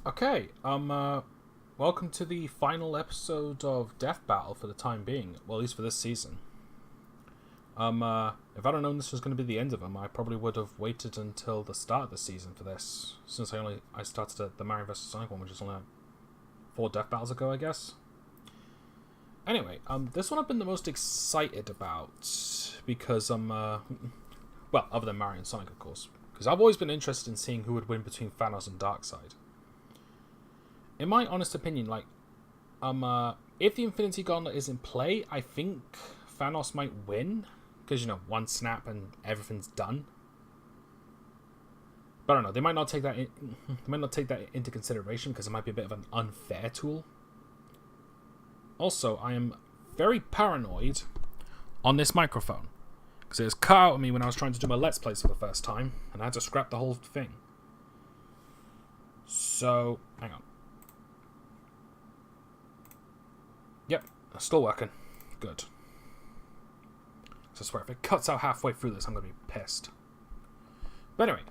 Okay, welcome to the final episode of Death Battle for the time being. Well, at least for this season. If I'd have known this was going to be the end of them, I probably would have waited until the start of the season for this. Since I started the Mario vs. Sonic one, which is only 4 Death Battles ago, I guess. Anyway, this one I've been the most excited about because well, other than Mario and Sonic, of course, because I've always been interested in seeing who would win between Thanos and Darkseid. In my honest opinion, if the Infinity Gauntlet is in play, I think Thanos might win. Because, one snap and everything's done. But I don't know, they might not take that into consideration because it might be a bit of an unfair tool. Also, I am very paranoid on this microphone. Because it was cut out of me when I was trying to do my Let's Plays for the first time. And I had to scrap the whole thing. So, hang on. Yep, still working. Good. So I swear, if it cuts out halfway through this, I'm going to be pissed. But anyway,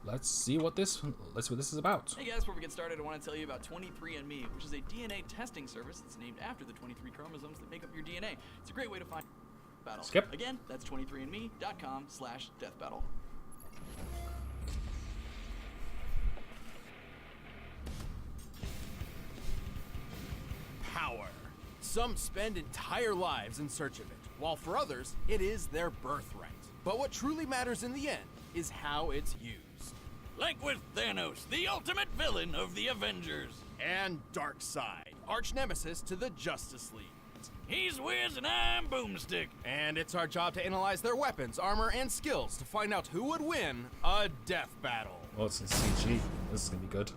let's see what this is about. Hey guys, before we get started, I want to tell you about 23andMe, which is a DNA testing service that's named after the 23 chromosomes that make up your DNA. It's a great way to find battle. Skip. Again, that's 23andme.com/deathbattle. Power. Some spend entire lives in search of it, while for others, it is their birthright. But what truly matters in the end is how it's used. Like with Thanos, the ultimate villain of the Avengers. And Darkseid, arch nemesis to the Justice League. He's Wiz and I'm Boomstick. And it's our job to analyze their weapons, armor, and skills to find out who would win a death battle. Oh, it's in CG. This is going to be good.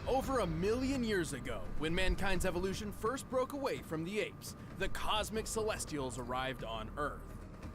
Over 1 million years ago, when mankind's evolution first broke away from the apes, the cosmic celestials arrived on Earth.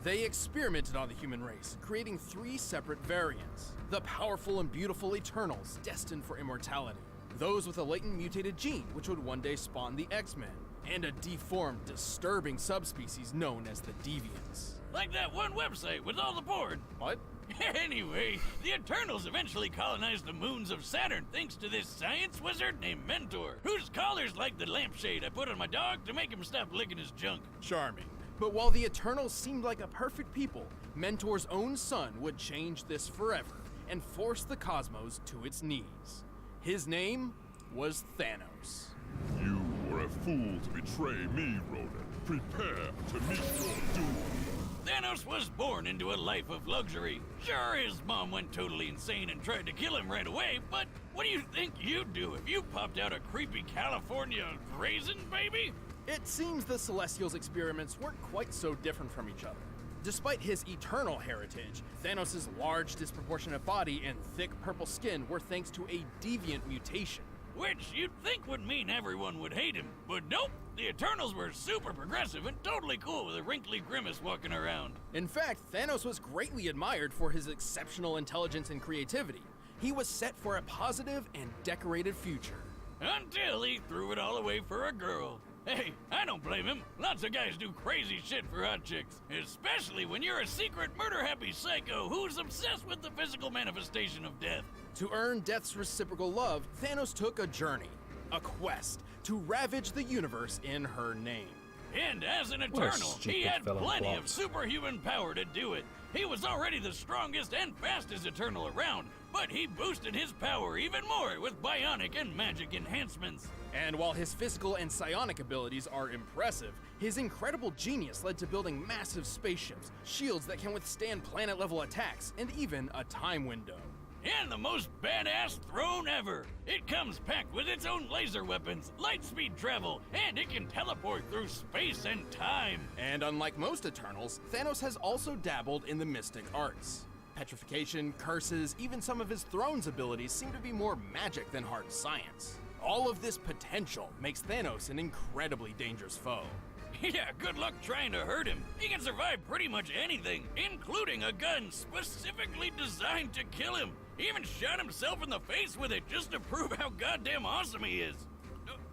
They experimented on the human race, creating 3 separate variants. The powerful and beautiful Eternals, destined for immortality. Those with a latent mutated gene, which would one day spawn the X-Men. And a deformed, disturbing subspecies known as the Deviants. Like that one website with all the porn. What? Anyway, the Eternals eventually colonized the moons of Saturn thanks to this science wizard named Mentor, whose collar's like the lampshade I put on my dog to make him stop licking his junk. Charming. But while the Eternals seemed like a perfect people, Mentor's own son would change this forever and force the cosmos to its knees. His name was Thanos. You were a fool to betray me, Ronan. Prepare to meet your doom. Thanos was born into a life of luxury. Sure, his mom went totally insane and tried to kill him right away, but what do you think you'd do if you popped out a creepy California raisin baby? It seems the Celestials' experiments weren't quite so different from each other. Despite his eternal heritage, Thanos' large, disproportionate body and thick purple skin were thanks to a deviant mutation. Which you'd think would mean everyone would hate him, but nope! The Eternals were super progressive and totally cool with a wrinkly grimace walking around. In fact, Thanos was greatly admired for his exceptional intelligence and creativity. He was set for a positive and decorated future. Until he threw it all away for a girl. Hey, I don't blame him. Lots of guys do crazy shit for hot chicks. Especially when you're a secret murder-happy psycho who's obsessed with the physical manifestation of death. To earn Death's reciprocal love, Thanos took a journey, a quest, to ravage the universe in her name. And as an What a Eternal, he stupid had villain plenty plot. of superhuman power to do it. He was already the strongest and fastest Eternal around, but he boosted his power even more with bionic and magic enhancements. And while his physical and psionic abilities are impressive, his incredible genius led to building massive spaceships, shields that can withstand planet-level attacks, and even a time window. And the most badass throne ever! It comes packed with its own laser weapons, light speed travel, and it can teleport through space and time! And unlike most Eternals, Thanos has also dabbled in the mystic arts. Petrification, curses, even some of his throne's abilities seem to be more magic than hard science. All of this potential makes Thanos an incredibly dangerous foe. Yeah, good luck trying to hurt him. He can survive pretty much anything, including a gun specifically designed to kill him. He even shot himself in the face with it just to prove how goddamn awesome he is.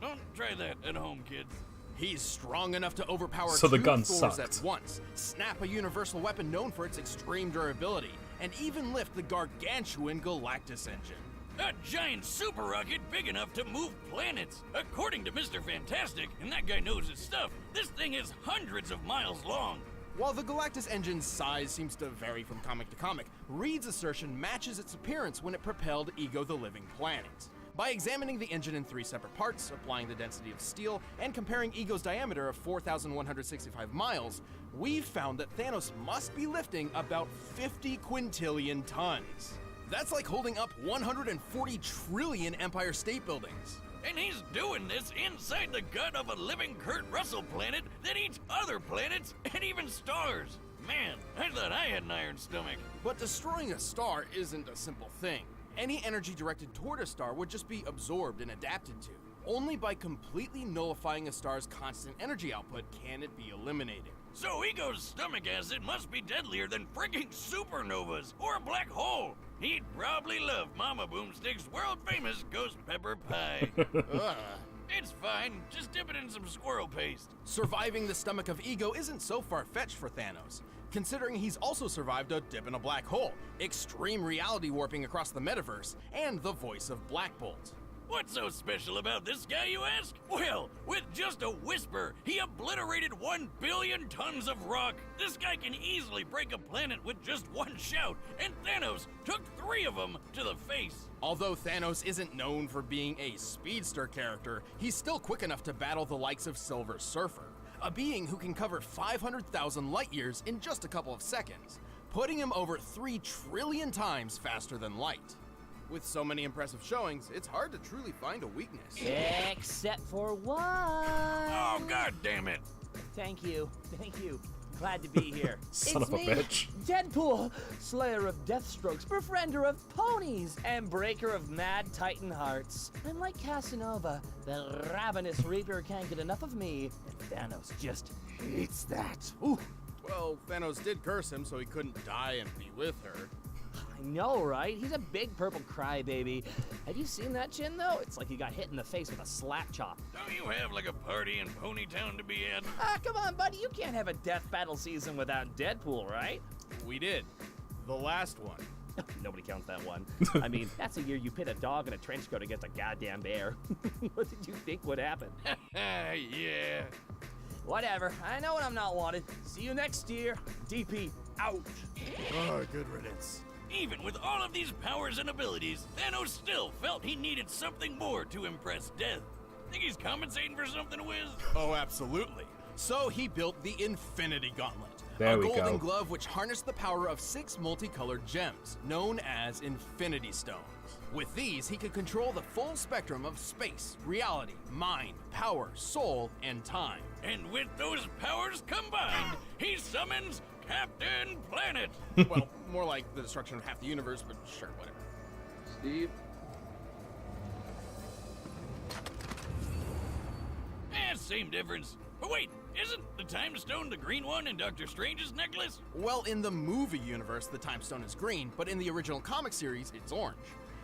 Don't try that at home, kids. He's strong enough to overpower So the two gun Thors sucked. at once, snap a universal weapon known for its extreme durability, and even lift the gargantuan Galactus engine. A giant super rocket big enough to move planets. According to Mr. Fantastic, and that guy knows his stuff, this thing is hundreds of miles long. While the Galactus engine's size seems to vary from comic to comic, Reed's assertion matches its appearance when it propelled Ego the Living Planet. By examining the engine in 3 separate parts, applying the density of steel, and comparing Ego's diameter of 4,165 miles, we've found that Thanos must be lifting about 50 quintillion tons. That's like holding up 140 trillion Empire State Buildings. And he's doing this inside the gut of a living Kurt Russell planet that eats other planets and even stars. Man, I thought I had an iron stomach. But destroying a star isn't a simple thing. Any energy directed toward a star would just be absorbed and adapted to. Only by completely nullifying a star's constant energy output can it be eliminated. So Ego's stomach acid must be deadlier than frigging supernovas or a black hole. He'd probably love Mama Boomstick's world-famous ghost pepper pie. Ugh. It's fine, just dip it in some squirrel paste. Surviving the stomach of Ego isn't so far-fetched for Thanos, considering he's also survived a dip in a black hole, extreme reality warping across the metaverse, and the voice of Black Bolt. What's so special about this guy, you ask? Well, with just a whisper, he obliterated 1 billion tons of rock. This guy can easily break a planet with just one shout, and Thanos took 3 of them to the face. Although Thanos isn't known for being a speedster character, he's still quick enough to battle the likes of Silver Surfer, a being who can cover 500,000 light years in just a couple of seconds, putting him over 3 trillion times faster than light. With so many impressive showings, it's hard to truly find a weakness. Except for one. Oh, god damn it. Thank you. Glad to be here. Son It's of a me, bitch. Deadpool, slayer of deathstrokes, befriender of ponies, and breaker of mad titan hearts. I'm like Casanova, the ravenous reaper can't get enough of me, and Thanos just hates that. Ooh. Well, Thanos did curse him so he couldn't die and be with her. I know, right? He's a big purple crybaby. Have you seen that chin, though? It's like he got hit in the face with a slap chop. Don't you have like a party in Ponytown to be at? Ah, come on, buddy. You can't have a death battle season without Deadpool, right? We did. The last one. Nobody counts that one. I mean, that's the year you pit a dog in a trench coat against a goddamn bear. What did you think would happen? Yeah. Whatever. I know when I'm not wanted. See you next year. DP out. Oh, good riddance. Even with all of these powers and abilities, Thanos still felt he needed something more to impress Death. Think he's compensating for something, Wiz? Oh, absolutely. So he built the Infinity Gauntlet, There a we golden go. glove which harnessed the power of 6 multicolored gems, known as Infinity Stones. With these, he could control the full spectrum of space, reality, mind, power, soul, and time. And with those powers combined, he summons Captain Planet. Well, more like the destruction of half the universe, but sure, whatever. Steve? Same difference. But wait, isn't the Time Stone the green one in Doctor Strange's necklace? Well, in the movie universe, the Time Stone is green, but in the original comic series, it's orange.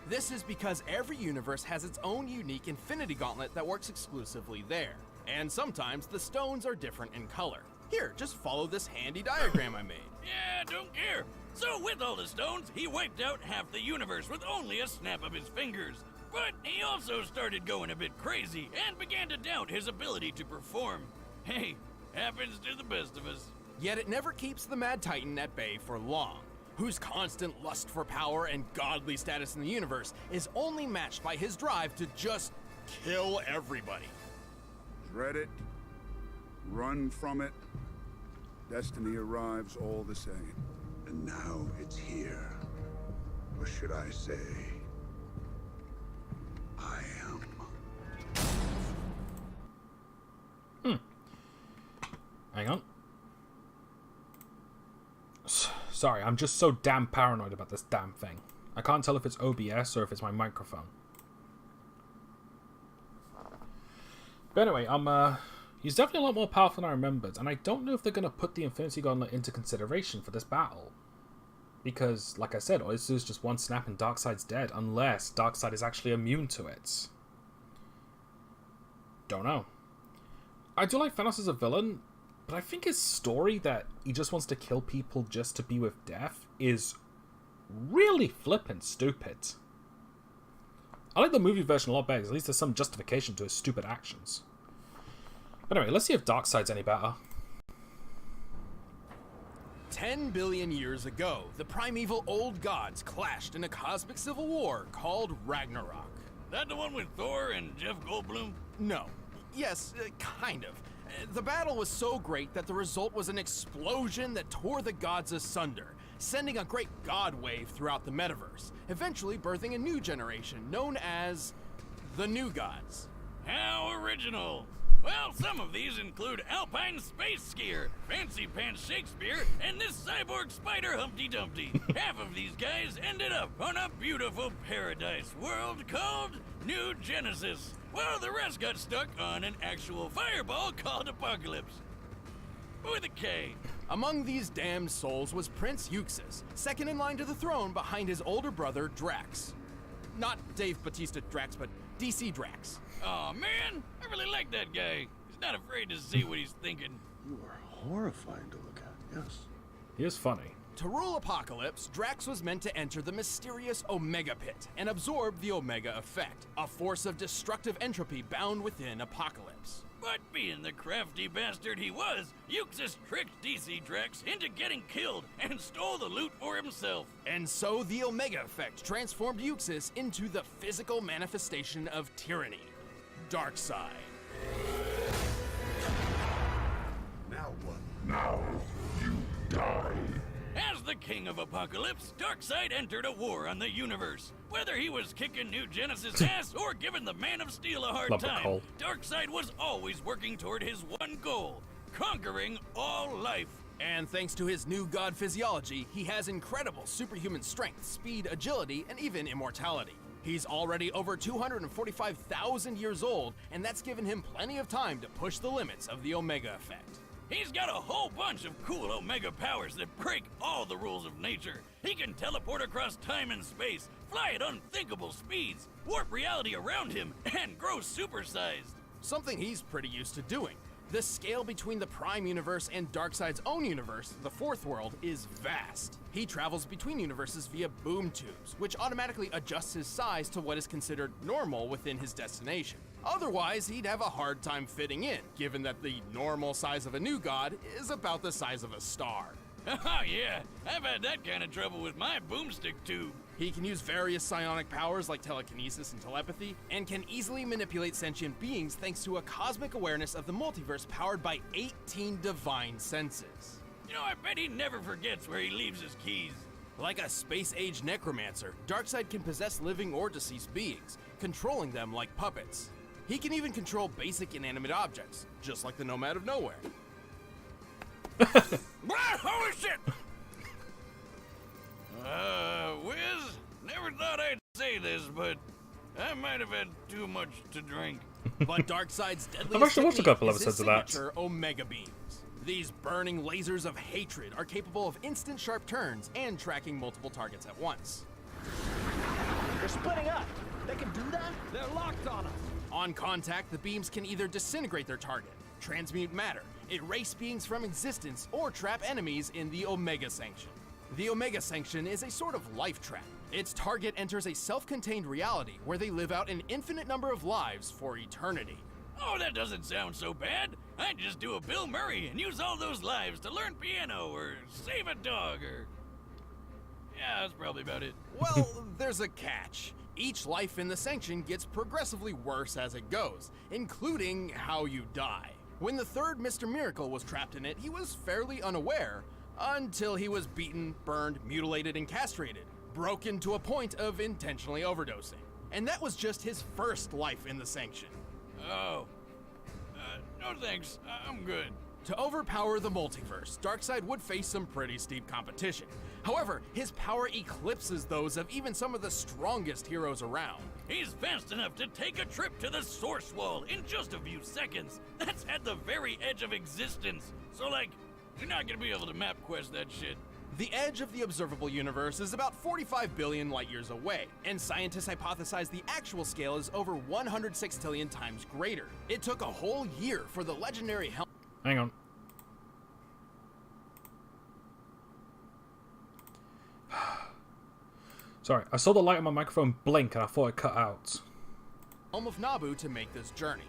This is because every universe has its own unique Infinity Gauntlet that works exclusively there. And sometimes the stones are different in color. Here, just follow this handy diagram I made. Yeah, don't care. So with all the stones, he wiped out half the universe with only a snap of his fingers. But he also started going a bit crazy and began to doubt his ability to perform. Hey, happens to the best of us. Yet it never keeps the Mad Titan at bay for long, whose constant lust for power and godly status in the universe is only matched by his drive to just kill everybody. Dread it, run from it, destiny arrives all the same. And now it's here. Or should I say, I am. Hang on. Sorry, I'm just so damn paranoid about this damn thing. I can't tell if it's OBS or if it's my microphone. But anyway, he's definitely a lot more powerful than I remembered, and I don't know if they're going to put the Infinity Gauntlet into consideration for this battle. Because, like I said, all this is just one snap and Darkseid's dead, unless Darkseid is actually immune to it. Don't know. I do like Thanos as a villain, but I think his story that he just wants to kill people just to be with death is really flippin' stupid. I like the movie version a lot better, 'cause at least there's some justification to his stupid actions. But anyway, let's see if Darkseid's any better. 10 billion years ago, the primeval old gods clashed in a cosmic civil war called Ragnarok. That the one with Thor and Jeff Goldblum? No. Yes, kind of. The battle was so great that the result was an explosion that tore the gods asunder, sending a great god wave throughout the metaverse, eventually birthing a new generation known as the New Gods. How original! Well, some of these include Alpine Space Skier, Fancy Pants Shakespeare, and this cyborg spider Humpty Dumpty. Half of these guys ended up on a beautiful paradise world called New Genesis, while the rest got stuck on an actual fireball called Apocalypse. With a K. Among these damned souls was Prince Euxis, second in line to the throne behind his older brother Drax. Not Dave Bautista Drax, but DC Drax. Aw, man, I really like that guy. He's not afraid to see what he's thinking. You are horrifying to look at, yes. He is funny. To rule Apocalypse, Drax was meant to enter the mysterious Omega Pit and absorb the Omega Effect, a force of destructive entropy bound within Apocalypse. But being the crafty bastard he was, Euxis tricked DC Drax into getting killed and stole the loot for himself. And so the Omega Effect transformed Euxis into the physical manifestation of tyranny, Darkseid. Now what? Now you die. As the king of Apocalypse, Darkseid entered a war on the universe. Whether he was kicking New Genesis' ass or giving the Man of Steel a hard Love the time, call. Darkseid was always working toward his one goal, conquering all life. And thanks to his new god physiology, he has incredible superhuman strength, speed, agility, and even immortality. He's already over 245,000 years old, and that's given him plenty of time to push the limits of the Omega Effect. He's got a whole bunch of cool Omega powers that break all the rules of nature. He can teleport across time and space, fly at unthinkable speeds, warp reality around him, and grow supersized. Something he's pretty used to doing. The scale between the Prime Universe and Darkseid's own universe, the Fourth World, is vast. He travels between universes via boom tubes, which automatically adjusts his size to what is considered normal within his destination. Otherwise, he'd have a hard time fitting in, given that the normal size of a new god is about the size of a star. Oh yeah, I've had that kind of trouble with my boomstick tube. He can use various psionic powers like telekinesis and telepathy, and can easily manipulate sentient beings thanks to a cosmic awareness of the multiverse powered by 18 divine senses. You know, I bet he never forgets where he leaves his keys. Like a space-age necromancer, Darkseid can possess living or deceased beings, controlling them like puppets. He can even control basic inanimate objects, just like the Nomad of Nowhere. Holy shit! Wiz, never thought I'd say this, but I might have had too much to drink. But Darkseid's deadliest I've actually watched a technique couple is his episodes of that. signature Omega beams. These burning lasers of hatred are capable of instant sharp turns and tracking multiple targets at once. They're splitting up. They can do that? They're locked on us. On contact, the beams can either disintegrate their target, transmute matter, erase beings from existence, or trap enemies in the Omega Sanction. The Omega Sanction is a sort of life trap. Its target enters a self-contained reality where they live out an infinite number of lives for eternity. Oh, that doesn't sound so bad. I'd just do a Bill Murray and use all those lives to learn piano or save a dog or... Yeah, that's probably about it. Well, there's a catch. Each life in the Sanction gets progressively worse as it goes, including how you die. When the third Mr. Miracle was trapped in it, he was fairly unaware, until he was beaten, burned, mutilated, and castrated, broken to a point of intentionally overdosing. And that was just his first life in the Sanction. Oh. No thanks. I'm good. To overpower the multiverse, Darkseid would face some pretty steep competition. However, his power eclipses those of even some of the strongest heroes around. He's fast enough to take a trip to the Source Wall in just a few seconds. That's at the very edge of existence. So, like, you're not gonna be able to map quest that shit. The edge of the observable universe is about 45 billion light years away, and scientists hypothesize the actual scale is over 100 sextillion times greater. It took a whole year for the legendary helmet. Hang on. Sorry, I saw the light on my microphone blink and I thought it cut out. Realm of Naboo to make this journey.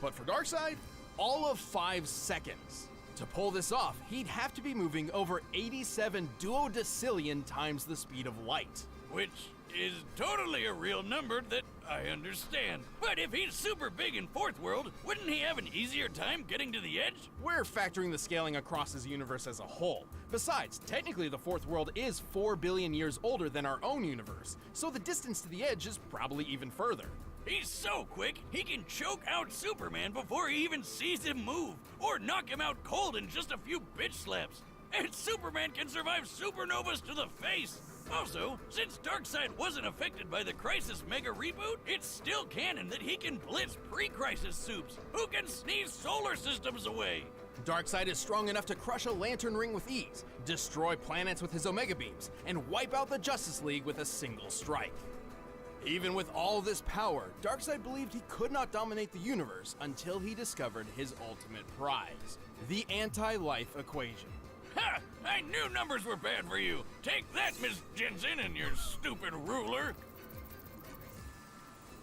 But for Darkseid, all of 5 seconds. To pull this off, he'd have to be moving over 87 duodecillion times the speed of light. Which is totally a real number that I understand. But if he's super big in Fourth World, wouldn't he have an easier time getting to the edge? We're factoring the scaling across his universe as a whole. Besides, technically the Fourth World is 4 billion years older than our own universe, so the distance to the edge is probably even further. He's so quick, he can choke out Superman before he even sees him move, or knock him out cold in just a few bitch slaps. And Superman can survive supernovas to the face. Also, since Darkseid wasn't affected by the Crisis Mega Reboot, it's still canon that he can blitz pre-Crisis soups, who can sneeze solar systems away. Darkseid is strong enough to crush a lantern ring with ease, destroy planets with his Omega beams, and wipe out the Justice League with a single strike. Even with all this power, Darkseid believed he could not dominate the universe until he discovered his ultimate prize, the anti-life equation. Ha! I knew numbers were bad for you! Take that, Miss Jensen, and your stupid ruler!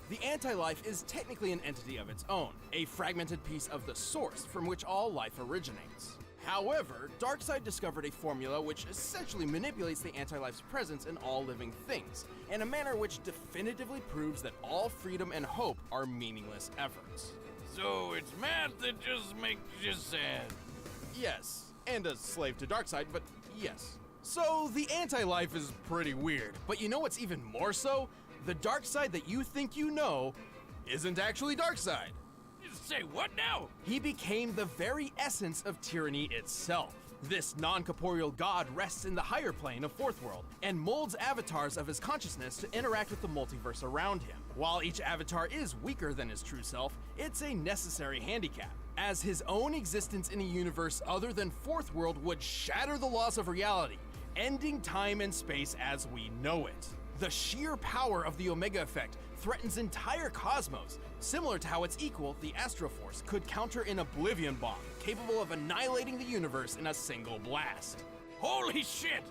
The anti-life is technically an entity of its own, a fragmented piece of the source from which all life originates. However, Darkseid discovered a formula which essentially manipulates the anti-life's presence in all living things, in a manner which definitively proves that all freedom and hope are meaningless efforts. So it's math that just makes you sad. Yes, and a slave to Darkseid, but yes. So the anti-life is pretty weird, but you know what's even more so? The Darkseid that you think you know isn't actually Darkseid. Say what now? He became the very essence of tyranny itself. This non-corporeal god rests in the higher plane of Fourth World and molds avatars of his consciousness to interact with the multiverse around him. While each avatar is weaker than his true self, it's a necessary handicap, as his own existence in a universe other than Fourth World would shatter the laws of reality, ending time and space as we know it. The sheer power of the Omega Effect threatens entire cosmos, similar to how its equal, the Astroforce, could counter an Oblivion bomb, capable of annihilating the universe in a single blast. Holy shit!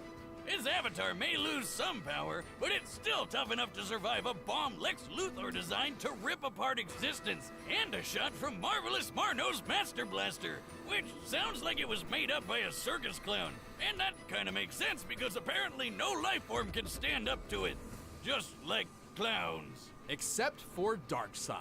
His avatar may lose some power, but it's still tough enough to survive a bomb Lex Luthor designed to rip apart existence, and a shot from Marvelous Marno's Master Blaster, which sounds like it was made up by a circus clown. And that kinda makes sense because apparently no life form can stand up to it. Just like clowns. Except for Darkseid.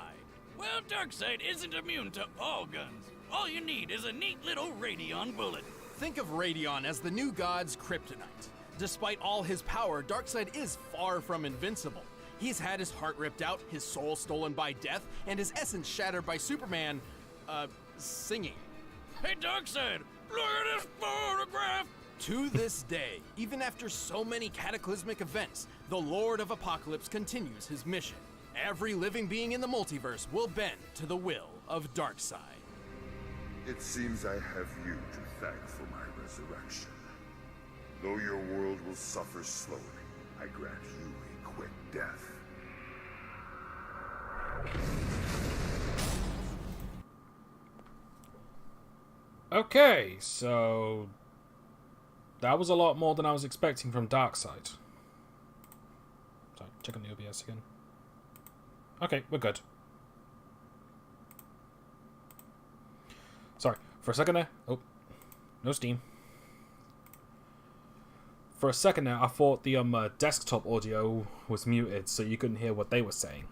Well, Darkseid isn't immune to all guns. All you need is a neat little Radion bullet. Think of Radion as the new god's kryptonite. Despite all his power, Darkseid is far from invincible. He's had his heart ripped out, his soul stolen by death, and his essence shattered by Superman, singing. Hey, Darkseid, look at this photograph! To this day, even after so many cataclysmic events, the Lord of Apocalypse continues his mission. Every living being in the multiverse will bend to the will of Darkseid. It seems I have you to thank for my resurrection. Though your world will suffer slowly, I grant you a quick death. Okay, so that was a lot more than I was expecting from Darkseid. Sorry, checking the OBS again. Okay, we're good. Sorry, for a second there. Oh, no steam. For a second there, I thought the desktop audio was muted, so you couldn't hear what they were saying.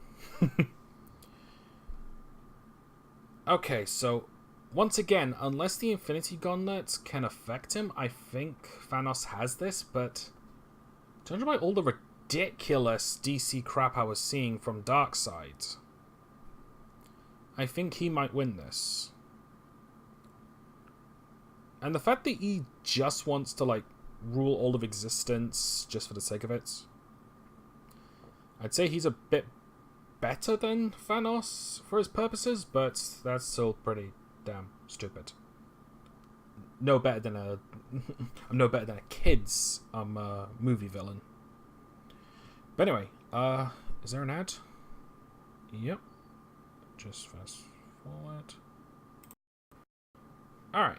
Okay, so once again, unless the Infinity Gauntlet can affect him, I think Thanos has this, but judging by all the ridiculous DC crap I was seeing from Darkseid, I think he might win this. And the fact that he just wants to, like, rule all of existence just for the sake of it, I'd say he's a bit better than Thanos for his purposes, but that's still pretty damn stupid. No better than a I'm no better than a kid's movie villain. But anyway, is there an ad? Yep. Just fast forward. Alright.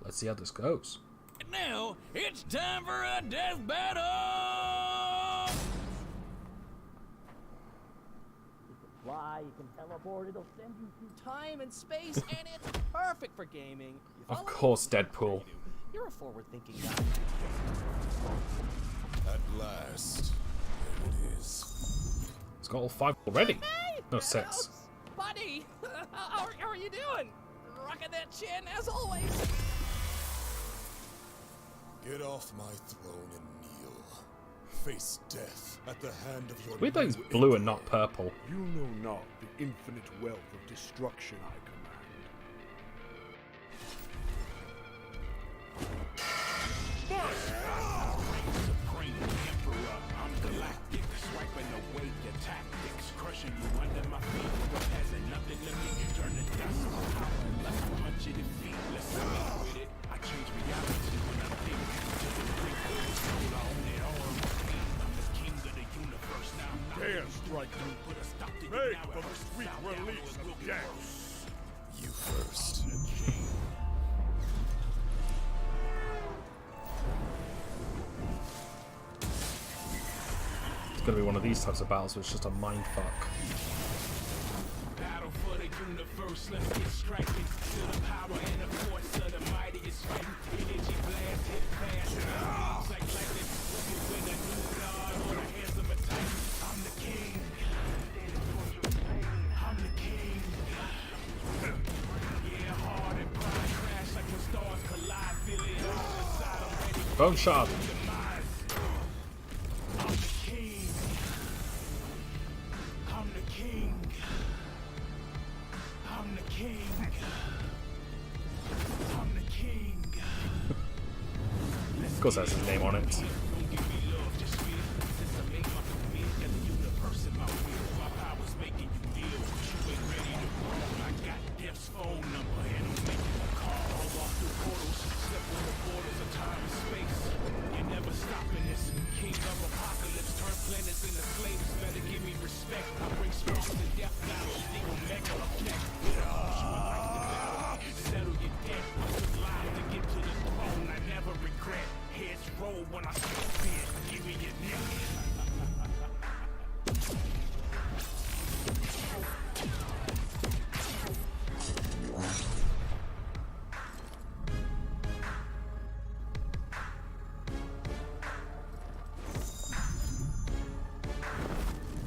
Let's see how this goes. Now, it's time for a death battle! You can fly, you can teleport, it'll send you through time and space, and it's perfect for gaming. You Of follow me? course, Deadpool. You're a forward-thinking guy. At last, there it is. It's got all 5 already. Hey, No, Thanos! 6. Buddy! how are you doing? Rocking that chin, as always. Get off my throne and kneel. Face death at the hand of your Weird that he's new blue and emperor. not purple. You know not the infinite wealth of destruction I command. Supreme Emperor, I'm galactic, swiping away your tactics, crushing you under my feet. What has nothing to me, turn the dust to power, let's punch it in feet. Let's see with it. I change reality when I think to the brink of the soul. I own it all on my feet. I'm the king of the universe now. Dare strike me. Put a stop to Make you now. the sweet release of death. You first. It's gonna be one of these types of battles where it's just a mind fuck. Battle for the universe, let's get striking. Feel the power and the force of the mightiest fighting. Energy blast, hit fast. Moves like lightning. Looking with a new god or the hands of a titan. I'm the king. I'm the king. Yeah, hard and pride crash like when stars collide. Feel it all inside. I'm ready for Bone shard. demise. I'm the king. I'm the king. I'm the king. I'm the king. Of course, that's his name on it. Don't give me love, just feel. Since I made my command, got the universe in my will. My power's making you feel. You ain't ready to roll. I got death's phone number and I'm making a call. Walk through portals, step on the borders of time and space. You're never stopping this. King of apocalypse, turn planets into slaves. Better give me respect. I bring strong to death battles. Legal mega effect. Settle your debt. I took lives to get to the throne. I never regret. Heads roll when I step in. Give me your neck.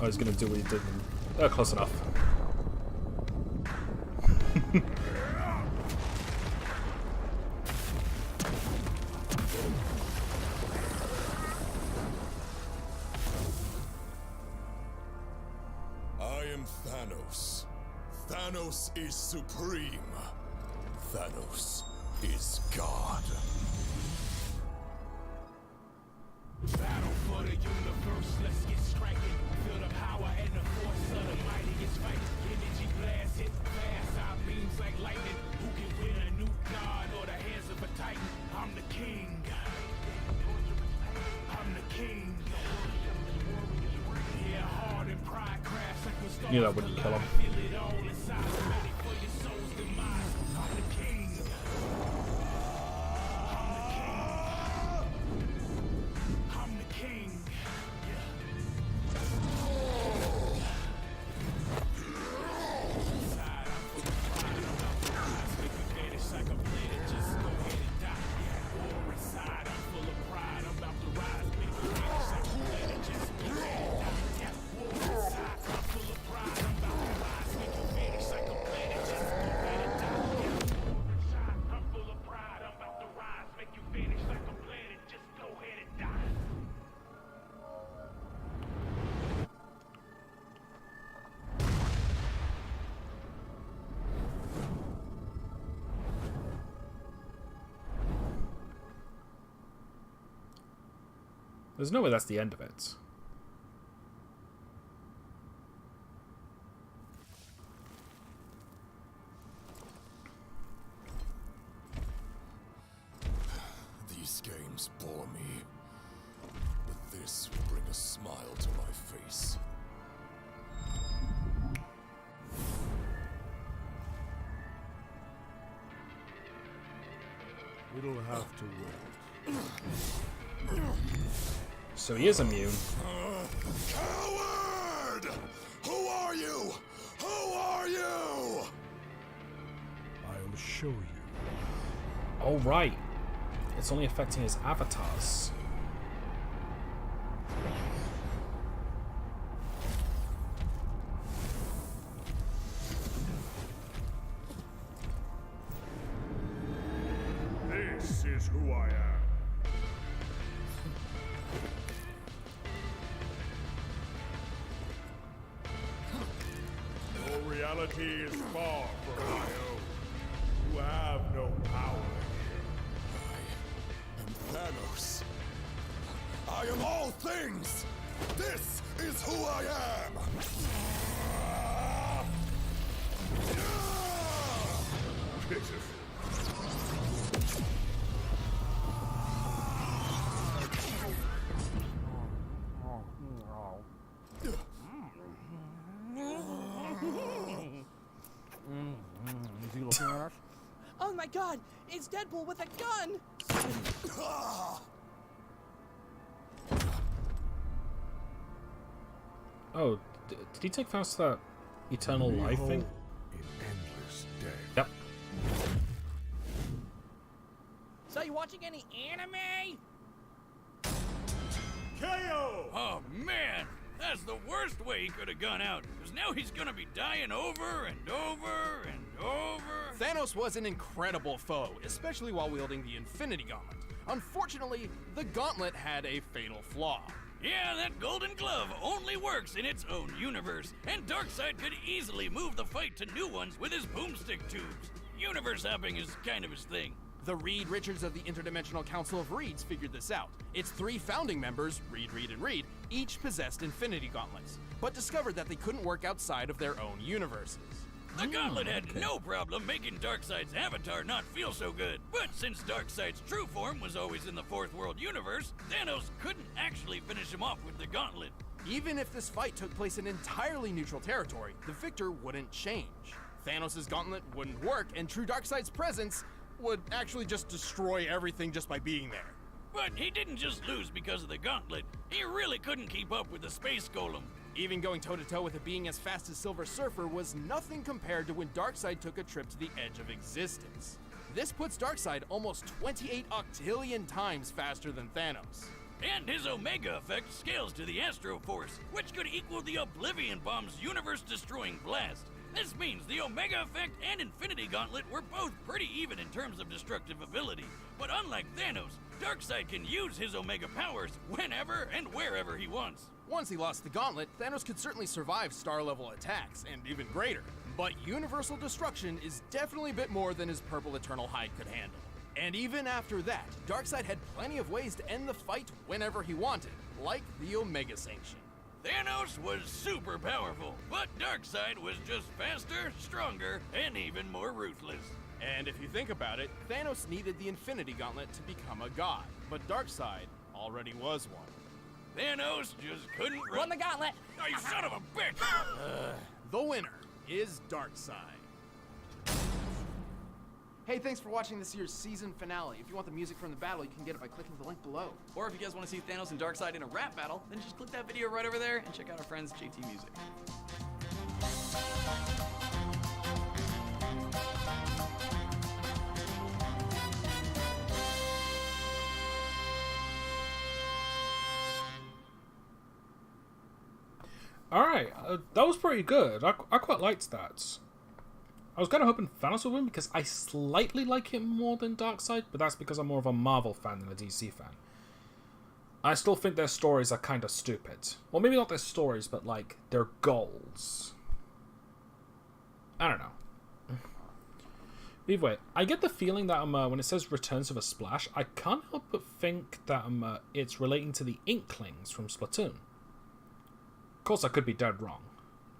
I was gonna do what he did. Close enough. I am Thanos. Thanos is supreme. Thanos is God. Battle for the universe, let's get striking. Feel the power and the force of the mightiest fight. Energy blast, hit fast, our beams like lightning. Who can win a new god or the hands of a titan? I'm the king. I'm the king. Yeah, hard and pride crash like when stars Knew that wouldn't kill him. feel it all inside. Ready for your soul's demise. I'm the king. I'm the king. Inside, I'm full of pride. I'm about to rise, make me vanish like a planet. Just go ahead and die. War inside, I'm full of pride. I'm about to rise, make me vanish like a planet. Just go ahead and die. War inside, I'm full of pride. I'm about to rise, make me vanish like a planet. Just go ahead and die. War inside, I'm full of pride. I'm about to rise, make you vanish like a planet. Just go ahead and die. There's no way that's the end of it. These games bore me, but this will bring a smile to my face. It'll have to wait. So he is immune. Coward! Who are you? Who are you? I'll show you. Oh, right. It's only affecting his avatars. This is who I am. Your reality is far from my own. You have no power I am Thanos. I am all things. This is who I am. Pitiful. Is he looking at us? Oh my god! It's Deadpool with a gun! Oh, did he take Thanos to that eternal life thing? in endless day. Yep. So you watching any anime? KO! Oh man, that's the worst way he could have gone out. Because now he's gonna be dying over and over and over. Thanos was an incredible foe, especially while wielding the Infinity Gauntlet. Unfortunately, the gauntlet had a fatal flaw. Yeah, that golden glove only works in its own universe, and Darkseid could easily move the fight to new ones with his boomstick tubes. Universe hopping is kind of his thing. The Reed Richards of the Interdimensional Council of Reeds figured this out. Its 3 founding members, Reed, Reed, and Reed, each possessed Infinity Gauntlets, but discovered that they couldn't work outside of their own universes. The gauntlet had no problem making Darkseid's avatar not feel so good. But since Darkseid's true form was always in the Fourth World universe, Thanos couldn't actually finish him off with the gauntlet. Even if this fight took place in entirely neutral territory, the victor wouldn't change. Thanos' gauntlet wouldn't work, and true Darkseid's presence would actually just destroy everything just by being there. But he didn't just lose because of the gauntlet. He really couldn't keep up with the space golem. Even going toe-to-toe with a being as fast as Silver Surfer was nothing compared to when Darkseid took a trip to the edge of existence. This puts Darkseid almost 28 octillion times faster than Thanos. And his Omega effect scales to the Astro Force, which could equal the Oblivion Bomb's universe-destroying blast. This means the Omega effect and Infinity Gauntlet were both pretty even in terms of destructive ability. But unlike Thanos, Darkseid can use his Omega powers whenever and wherever he wants. Once he lost the gauntlet, Thanos could certainly survive star-level attacks, and even greater. But universal destruction is definitely a bit more than his purple Eternal hide could handle. And even after that, Darkseid had plenty of ways to end the fight whenever he wanted, like the Omega Sanction. Thanos was super powerful, but Darkseid was just faster, stronger, and even more ruthless. And if you think about it, Thanos needed the Infinity Gauntlet to become a god, but Darkseid already was one. Thanos just couldn't Won the gauntlet! Oh, you son of a bitch! The winner is Darkseid. Hey, thanks for watching this year's season finale. If you want the music from the battle, you can get it by clicking the link below. Or if you guys want to see Thanos and Darkseid in a rap battle, then just click that video right over there and check out our friends JT Music. Alright, that was pretty good. I quite liked that. I was kind of hoping Thanos would win because I slightly like him more than Darkseid, but that's because I'm more of a Marvel fan than a DC fan. I still think their stories are kind of stupid. Well, maybe not their stories, but like their goals. I don't know. Either way, I get the feeling that when it says Returns of a Splash, I can't help but think that it's relating to the Inklings from Splatoon. Of course, I could be dead wrong.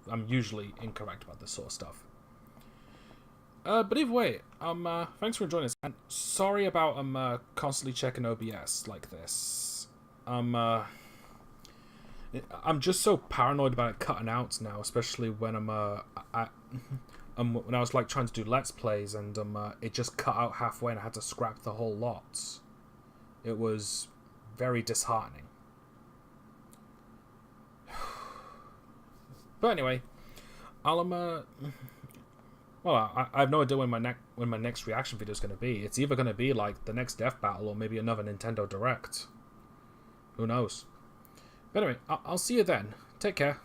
I'm usually incorrect about this sort of stuff. But either way, thanks for joining us. And sorry about constantly checking OBS like this. I'm just so paranoid about it cutting out now, especially when when I was like trying to do Let's Plays and it just cut out halfway and I had to scrap the whole lot. it was very disheartening. But anyway, I'll well, I have no idea when my next reaction video is going to be. It's either going to be like the next Death Battle or maybe another Nintendo Direct. Who knows? But anyway, I'll see you then. Take care.